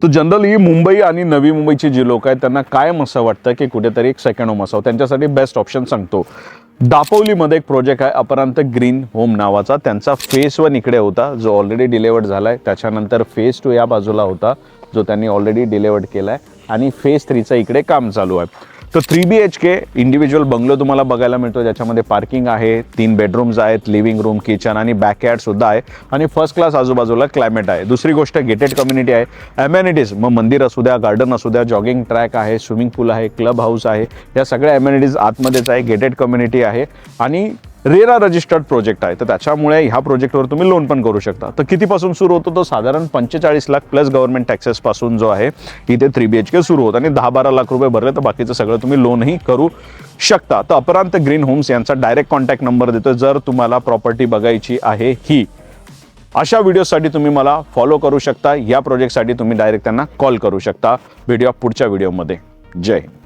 तर जनरली मुंबई आणि नवी मुंबईची जी लोक आहेत त्यांना कायम असं वाटतं की कुठेतरी एक सेकंड होम असावं. त्यांच्यासाठी बेस्ट ऑप्शन सांगतो. दापोलीमध्ये एक प्रोजेक्ट आहे अपरांत ग्रीन होम नावाचा. त्यांचा फेज 1 इकडे होता जो ऑलरेडी डिलिव्हर्ड झाला आहे. त्याच्यानंतर फेज 2 या बाजूला होता जो त्यांनी ऑलरेडी डिलिव्हर्ड केला आहे आणि फेज 3चं इकडे काम चालू आहे. तर 3 BHK इंडिव्हिज्युअल बंगलो तुम्हाला बघायला मिळतो, ज्याच्यामध्ये पार्किंग आहे, 3 बेडरूम्स आहेत, लिव्हिंग रूम, किचन आणि बॅकयार्ड सुद्धा आहे आणि फर्स्ट क्लास आजूबाजूला क्लायमेट आहे. दुसरी गोष्ट गेटेड कम्युनिटी आहे. अमेनिटीज मग मंदिर असू द्या, गार्डन असू द्या, जॉगिंग ट्रॅक आहे, स्विमिंग पूल आहे, क्लब हाऊस आहे, या सगळ्या अमेनिटीज आतमध्येच आहे. गेटेड कम्युनिटी आहे आणि रेरा रजिस्टर्ड प्रोजेक्ट आहे. तर त्याच्यामुळे ह्या प्रोजेक्टवर तुम्ही लोन पण करू शकता. तर कितीपासून सुरू होतो? तो साधारण 45 लाख प्लस गव्हर्नमेंट टॅक्सेस पासून जो आहे इथे 3 BHK सुरू होतं आणि 10-12 लाख रुपये भरले तर बाकीचं सगळं तुम्ही लोनही करू शकता. तर अपरांत ग्रीन होम्स यांचा डायरेक्ट कॉन्टॅक्ट नंबर देतो जर तुम्हाला प्रॉपर्टी बघायची आहे ही. अशा व्हिडिओसाठी तुम्ही मला फॉलो करू शकता. या प्रोजेक्टसाठी तुम्ही डायरेक्ट त्यांना कॉल करू शकता. भेटूया पुढच्या व्हिडिओमध्ये. जय हिंद.